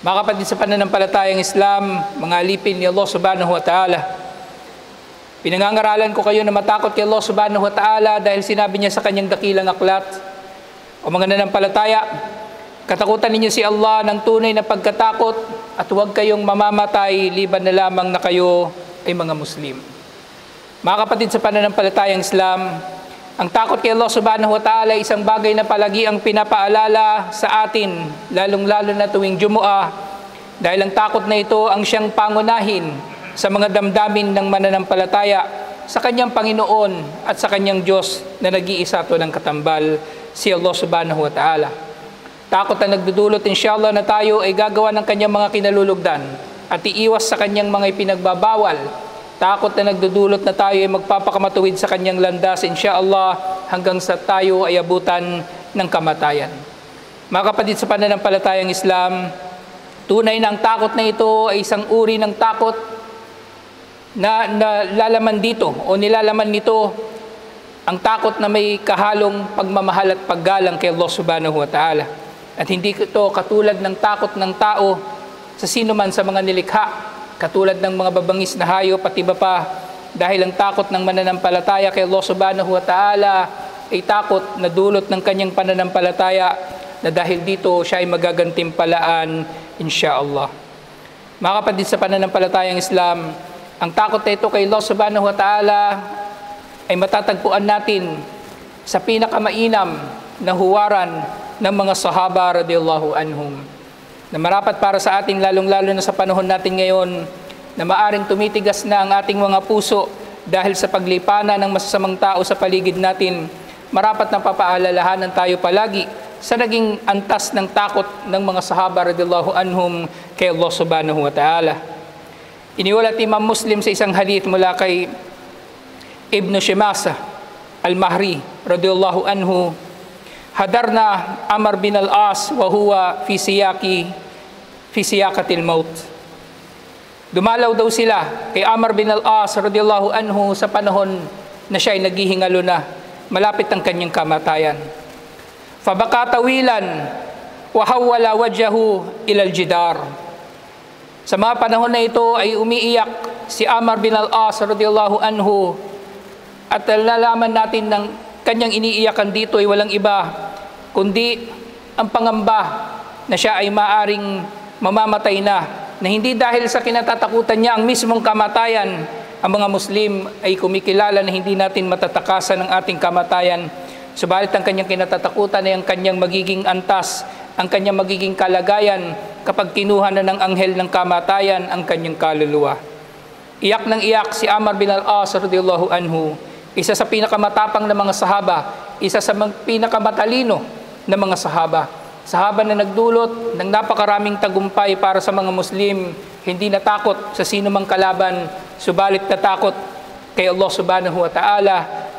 Mga kapatid sa pananampalatayang Islam, mga alipin ni Allah subhanahu wa ta'ala, pinangangaralan ko kayo na matakot kay Allah subhanahu wa ta'ala dahil sinabi niya sa kanyang dakilang aklat, o mga nanampalataya, katakutan ninyo si Allah ng tunay na pagkatakot at huwag kayong mamamatay liban na lamang na kayo ay mga Muslim. Mga kapatid sa pananampalatayang Islam, ang takot kay Allah subhanahu wa ta'ala ay isang bagay na palagi ang pinapaalala sa atin, lalong-lalo na tuwing Jumu'ah, dahil ang takot na ito ang siyang pangunahin sa mga damdamin ng mananampalataya sa kanyang Panginoon at sa kanyang Diyos na nag-iisa to ng katambal, si Allah subhanahu wa ta'ala. Takot na nagdudulot inshallah na tayo ay gagawa ng kanyang mga kinalulugdan at iiwas sa kanyang mga ipinagbabawal. Takot na nagdudulot na tayo ay magpapakamatuwid sa kanyang landas inshallah hanggang sa tayo ay abutan ng kamatayan. Mga kapatid sa pananampalatayang Islam, tunay na ang takot na ito ay isang uri ng takot na nilalaman dito o nilalaman nito ang takot na may kahalong pagmamahal at paggalang kay Allah subhanahu wa ta'ala. At hindi ito katulad ng takot ng tao sa sino man sa mga nilikha, katulad ng mga babangis na hayop at iba pa, dahil ang takot ng mananampalataya kay Allah subhanahu wa ta'ala ay takot na dulot ng kanyang pananampalataya na dahil dito siya ay magagantimpalaan insha'Allah. Mga kapatid sa pananampalatayang Islam, ang takot na ito kay Allah subhanahu wa ta'ala ay matatagpuan natin sa pinakamainam na huwaran ng mga sahaba radhiyallahu anhum, na marapat para sa atin lalong-lalo na sa panahon natin ngayon na maaring tumitigas na ang ating mga puso dahil sa paglipana ng masasamang tao sa paligid natin. Marapat na papaalalahanan tayo palagi sa naging antas ng takot ng mga sahaba radhiyallahu anhum kay Allah subhanahu wa ta'ala. Iniwalat Imam Muslim sa isang hadith mula kay Ibn Shimasa al-Mahri radhiyallahu anhu, hadarna Amr bin al-As wa huwa fi siyakatil maut. Dumalaw daw sila kay Amr bin al-As radhiyallahu anhu sa panahon na siya ay naghihingalo na, malapit ang kanyang kamatayan. Fabaka tawilan wa hawwala wajhahu ila al-jidar. Sa mga panahon na ito ay umiiyak si Amr bin al-As radhiyallahu anhu, at nalalaman natin ng kanyang iniiyakan dito ay walang iba kundi ang pangamba na siya ay maaring mamamatay na hindi dahil sa kinatatakutan niya ang mismong kamatayan. Ang mga Muslim ay kumikilala na hindi natin matatakasan ang ating kamatayan, subalit ang kanyang kinatatakutan ay ang kanyang magiging antas, ang kanyang magiging kalagayan kapag kinuha na ng anghel ng kamatayan ang kanyang kaluluwa. Iyak ng iyak si Amr bin al-As radhiyallahu anhu, isa sa pinakamatapang na mga sahaba, isa sa pinakamatalino na mga sahaba. Sahaba na nagdulot ng napakaraming tagumpay para sa mga Muslim, hindi natakot sa sino mang kalaban, subalit natakot kay Allah subhanahu wa ta'ala,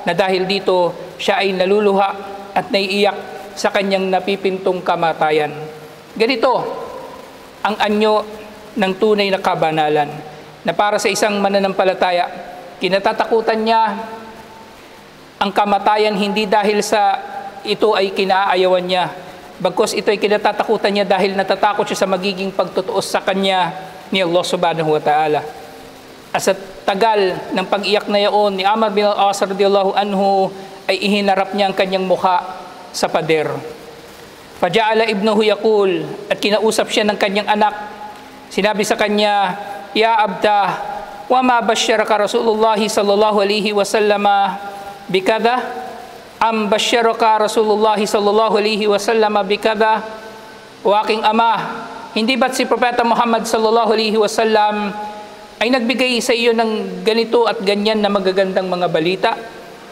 na dahil dito siya ay naluluha at naiiyak sa kanyang napipintong kamatayan. Ganito ang anyo ng tunay na kabanalan, na para sa isang mananampalataya, kinatatakutan niya ang kamatayan hindi dahil sa ito ay kinaayawan niya, bagkus ito ay kinatatakutan niya dahil natatakot siya sa magiging pagtutuos sa kanya ni Allah subhanahu wa ta'ala. At sa tagal ng pag-iyak na yaon ni Amr bin al-As radhiyallahu anhu ay ihinarap niya ang kanyang mukha sa pader. Faja'ala ibnuhu yaqul, at kinausap siya ng kanyang anak. Sinabi sa kanya, "Ya abda, wa ma basyaraka Rasulullah sallallahu alaihi wasallam bikada? Am basyaraka Rasulullah sallallahu alaihi wasallam bikada?" O aking ama, hindi ba't si Propeta Muhammad sallallahu alaihi wasallam ay nagbigay sa iyo ng ganito at ganyan na magagandang mga balita?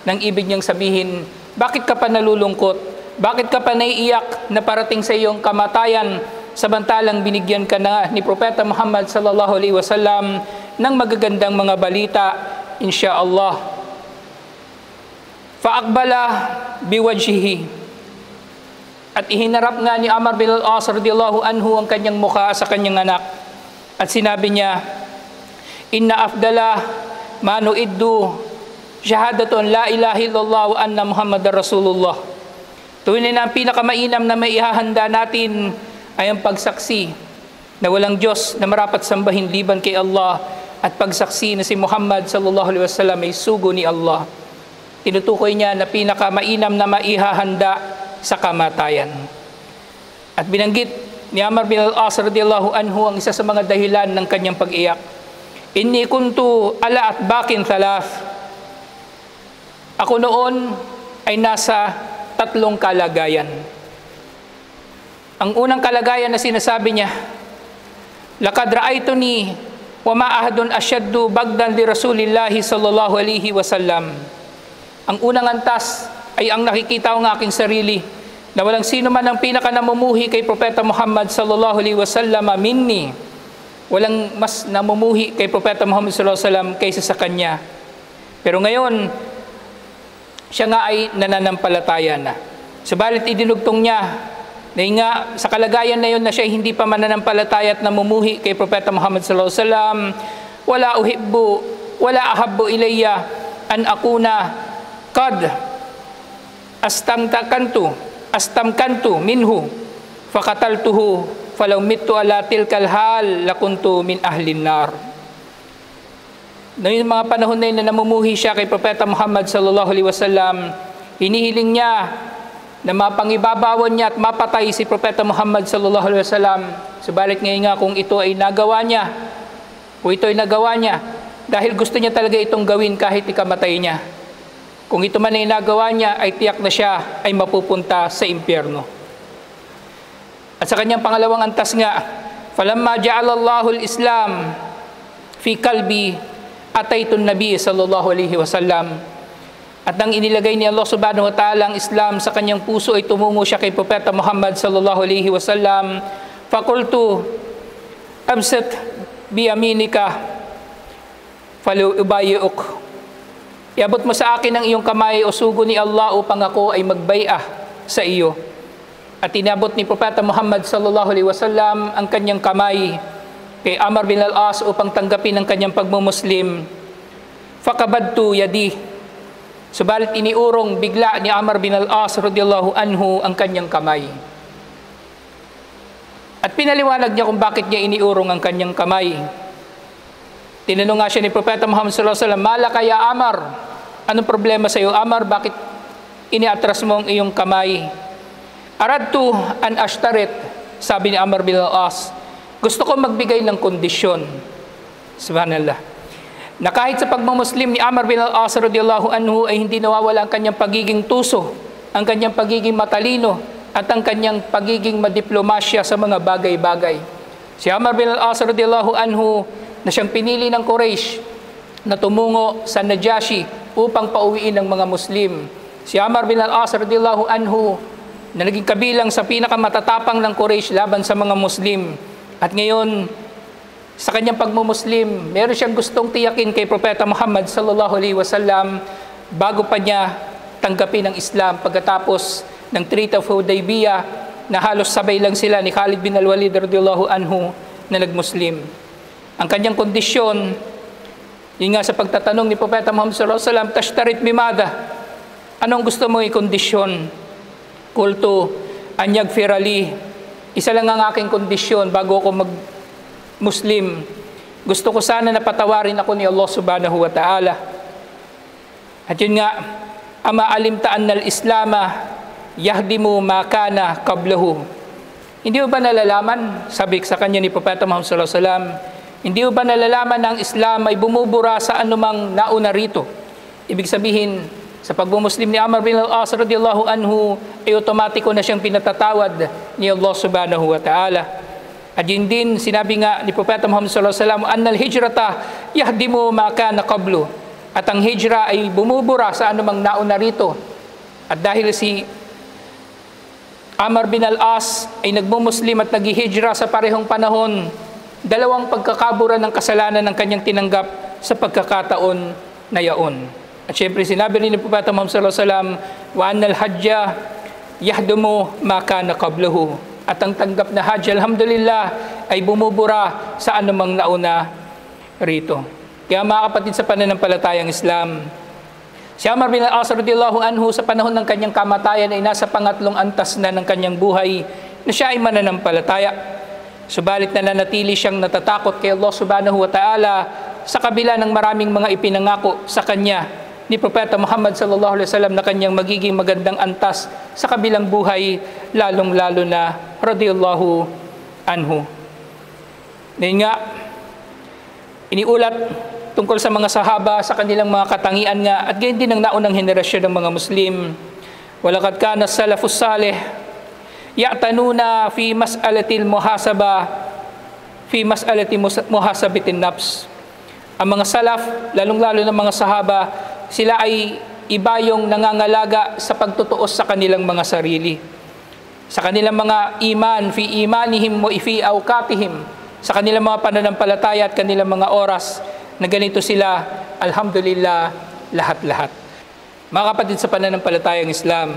Nang ibig niyang sabihin, bakit ka pa nalulungkot? Bakit ka pa naiiyak na parating sa iyong kamatayan, samantalang binigyan ka na ni Propeta Muhammad sallallahu alaihi wasallam ng magagandang mga balita insha'Allah? Faakbala biwajhihi, at ihinarap nga ni Amr bin al-As radhiyallahu anhu ang kanyang mukha sa kanyang anak, at sinabi niya, "Inna afdala ma nuiddu syahadatun la ilaha illallah wa anna Muhammadar Rasulullah." Tunay na ang pinakamainam na maihahanda natin ay ang pagsaksi na walang Diyos na marapat sambahin liban kay Allah at pagsaksi na si Muhammad sallallahu alaihi wasallam ay sugo ni Allah. Tinutukoy niya na pinakamainam na maihahanda sa kamatayan. At binanggit ni Amr bin al-As radiyallahu anhu ang isa sa mga dahilan ng kanyang pag-iyak. Inni kuntu ala atbakin thalath. Ako noon ay nasa tatlong kalagayan. Ang unang kalagayan na sinasabi niya, laqad ra'aytuni wa ma ahadun asyaddu bagdan li Rasulillahi sallallahu alaihi wasallam. Ang unang antas ay ang nakikita ko ng aking sarili na walang sino man ang pinakanamumuhi kay Propeta Muhammad sallallahu alaihi wasallam minni. Walang mas namumuhi kay Propeta Muhammad sallallahu alaihi wasallam kaysa sa kanya. Pero ngayon, siya nga ay nananampalataya na. Subalit idinugtong niya na nga sa kalagayan na yun na siya hindi pa mananampalataya at namumuhi kay Propeta Muhammad sallallahu alaihi wasallam, wala uhibbu, wala ahabbu ilayya an akuna qad astamkantu minhu faqataltuhu falaw mittu ala tilkal hal lakuntu min ahlin nar. Noong mga panahon na yun na namumuhi siya kay Propeta Muhammad sallallahu alaihi wasallam, hinihiling niya na mapangibabawan niya at mapatay si Propeta Muhammad sallallahu alaihi wasallam. Subalit ngayon nga kung ito ay nagawa niya, dahil gusto niya talaga itong gawin kahit ikamatay niya. Kung ito man ay nagawa niya, ay tiyak na siya ay mapupunta sa impyerno. At sa kanyang pangalawang antas nga, falamma ja'ala Allahu al-Islam fi qalbi ataytun nabi sallallahu alaihi wasallam. At nang inilagay ni Allah subhanahu wa ta'ala ang Islam sa kanyang puso, ay tumungo siya kay Propeta Muhammad sallallahu alaihi wasallam. Fakultu amsat biyaminika falu ubayi'uk. Iabot mo sa akin ang iyong kamay o sugo ni Allah upang ako ay magbay'ah sa iyo. At inabot ni Propeta Muhammad sallallahu alaihi wasallam ang kanyang kamay kay Amr bin al-As upang tanggapin ang kanyang pagmumuslim. Fakabadtu yadi. Subalit iniurong bigla ni Amr bin al-As radiyallahu anhu ang kanyang kamay. At pinaliwanag niya kung bakit niya iniurong ang kanyang kamay. Tinanong nga siya ni Propeta Muhammad sallallahu alaihi wasallam, "Malaka ya Amr? Anong problema sa iyo, Amr? Bakit iniatras mo ang iyong kamay?" "Aradtu an ashtarit," sabi ni Amr bin al-As. "Gusto ko magbigay ng kondisyon." Subhanallah. Na kahit sa pagmamuslim ni Amr bin al-As radiyallahu anhu ay hindi nawawala ang kanyang pagiging tuso, ang kanyang pagiging matalino, at ang kanyang pagiging madiplomasya sa mga bagay-bagay. Si Amr bin al-As radiyallahu anhu na siyang pinili ng Quraysh na tumungo sa Najashi upang pauwiin ng mga Muslim. Si Amr bin al-As radiyallahu anhu na naging kabilang sa pinakamatatapang ng Quraysh laban sa mga Muslim. At ngayon, sa kanyang pagmumuslim, meron siyang gustong tiyakin kay Propeta Muhammad sallallahu alaihi wasallam bago pa niya tanggapin ang Islam pagkatapos ng Treaty of Hudaybiyah na halos sabay lang sila ni Khalid bin al-Walid radiyallahu anhu na nagmuslim. Ang kanyang kondisyon, yun nga sa pagtatanong ni Propeta Muhammad sallallahu alaihi wasallam, "Tashtarit bimada?" Anong gusto mo i-kondisyon? "Qultu an yaghfira li." Isa lang ang aking kondisyon bago ako Muslim. Gusto ko sana na patawarin ako ni Allah subhanahu wa ta'ala. At yun nga, ama alimta annal islama yahdimu ma kana qablahu. Hindi mo ba nalalaman, sabi sa kanya ni Propeta Muhammad sallallahu alaihi wasallam, hindi mo ba nalalaman na ang Islam ay bumubura sa anumang nauna rito? Ibig sabihin, sa pagbumuslim ni Amr bin al-As radiyallahu anhu, ay otomatiko na siyang pinatatawad ni Allah subhanahu wa ta'ala. At yun din, sinabi nga ni Propeta Muhammad sallallahu alaihi wasallam, "Annal hijrata yahdimu ma kana qablu." At ang hijra ay bumubura sa anumang nauna rito. At dahil si Amr bin al-As ay nagmumuslim at naghihijra sa parehong panahon, dalawang pagkakabura ng kasalanan ng kanyang tinanggap sa pagkakataon na yaon. At syempre sinabi rin ni Propeta Muhammad sallallahu alaihi wasallam, "Wa annal hajja yahdimu ma kana qablahu." At ang tanggap na hajj, alhamdulillah, ay bumubura sa anumang nauna rito. Kaya mga kapatid sa pananampalatayang Islam, si Amr bin al-As radiyallahu anhu sa panahon ng kanyang kamatayan ay nasa pangatlong antas na ng kanyang buhay na siya ay mananampalataya. Subalit nananatili siyang natatakot kay Allah subhanahu wa ta'ala sa kabila ng maraming mga ipinangako sa kanya ni Propeta Muhammad sallallahu alaihi wasallam na kanyang magiging magandang antas sa kabilang buhay, lalong-lalo na radiyallahu anhu. Ngayon nga, iniulat tungkol sa mga sahaba sa kanilang mga katangian nga at gayon din ang naunang henerasyon ng mga Muslim. Walaqad kana salafus salih ya'tanuna fi mas'alatil muhasaba fi mas'alati muhasabatin nafs. Ang mga salaf, lalong-lalo ng mga sahaba, sila ay iba yung nangangalaga sa pagtutuos sa kanilang mga sarili. Sa kanilang mga iman, fi imanihim wa fi awqatihim, sa kanilang mga pananampalataya at kanilang mga oras, na ganito sila, alhamdulillah, lahat-lahat. Mga kapatid sa pananampalatayang Islam,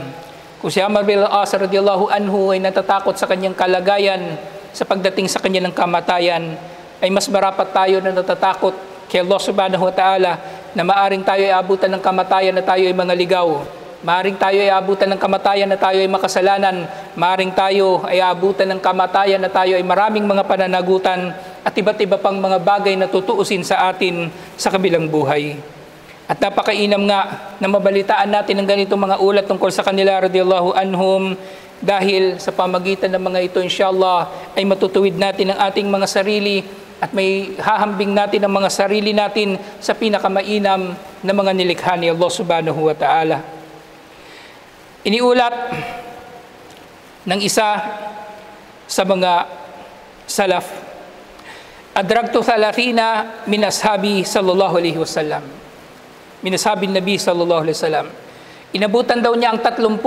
kung si Amr bin al-As radiyallahu anhu ay natatakot sa kanyang kalagayan sa pagdating sa kanyang kamatayan, ay mas marapat tayo na natatakot kay Allah subhanahu wa ta'ala na maaring tayo ay abutan ng kamatayan na tayo ay mga ligaw. Maaring tayo ay abutan ng kamatayan na tayo ay makasalanan. Maaring tayo ay abutan ng kamatayan na tayo ay maraming mga pananagutan at iba't iba pang mga bagay na tutuusin sa atin sa kabilang buhay. At napakainam nga na mabalitaan natin ang ganitong mga ulat tungkol sa kanila radiyallahu anhum, dahil sa pamagitan ng mga ito inshallah ay matutuwid natin ang ating mga sarili at may hahambing natin ang mga sarili natin sa pinakamainam na mga nilikha ni Allah subhanahu wa ta'ala. Iniulat ng isa sa mga salaf, adragtu 30 min ashabi sallallahu alaihi wasallam. Min ashabi Nabi sallallahu alaihi wasallam. Inabutan daw niya ang 30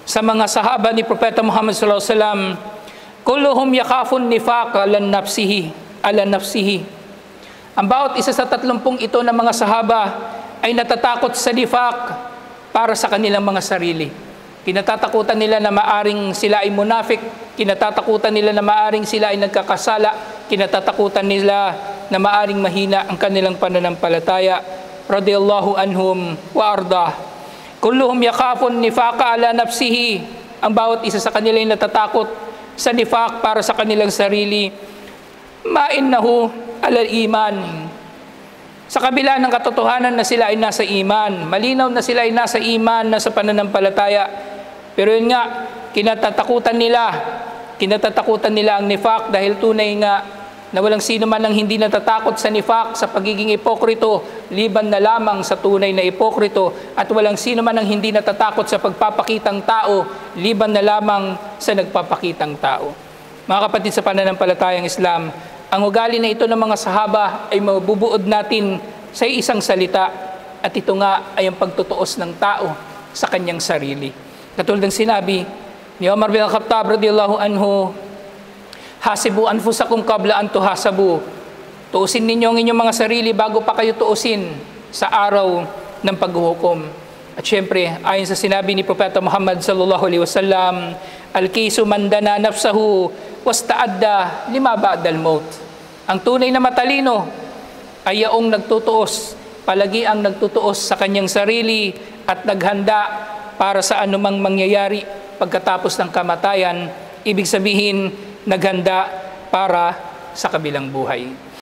sa mga sahaba ni Propeta Muhammad sallallahu alaihi wasallam. Kulluhum yakhafun nifaq ala nafsihi. Ang bawat isa sa 30 ito ng mga sahaba ay natatakot sa nifaq para sa kanilang mga sarili. Kinatatakutan nila na maaring sila ay munafik, kinatatakutan nila na maaring sila ay nagkakasala, kinatatakutan nila na maaring mahina ang kanilang pananampalataya. Radiyallahu anhum wa ardah. Kulluhum yakhafun nifaqa ala nafsihi. Ang bawat isa sa kanila ay natatakot sa nifaq para sa kanilang sarili. Ma'innahu alal iman. Sa kabila ng katotohanan na sila ay nasa iman, malinaw na sila ay nasa iman, nasa pananampalataya, pero yun nga, kinatatakutan nila ang nifaq dahil tunay nga na walang sino man ang hindi natatakot sa nifaq, sa pagiging ipokrito, liban na lamang sa tunay na ipokrito, at walang sino man ang hindi natatakot sa pagpapakitang tao, liban na lamang sa nagpapakitang tao. Mga kapatid sa pananampalatayang Islam, ang ugali na ito ng mga sahaba ay mabubuod natin sa isang salita, at ito nga ay ang pagtutuos ng tao sa kanyang sarili. Katulad ng sinabi ni Umar bin Khattab radiyallahu anhu, hasibu anfusakum qabla an tuhasabu. Tuusin ninyo ang inyong mga sarili bago pa kayo tuusin sa araw ng paghuhukom. At syempre, ayon sa sinabi ni Propeta Muhammad sallallahu alaihi wasallam, al-kisu man dana nafsahu wasta'adda lima ba'dal maut. Ang tunay na matalino ay yaong nagtutuos, palagi ang nagtutuos sa kanyang sarili at naghanda para sa anumang mangyayari pagkatapos ng kamatayan. Ibig sabihin, naghanda para sa kabilang buhay.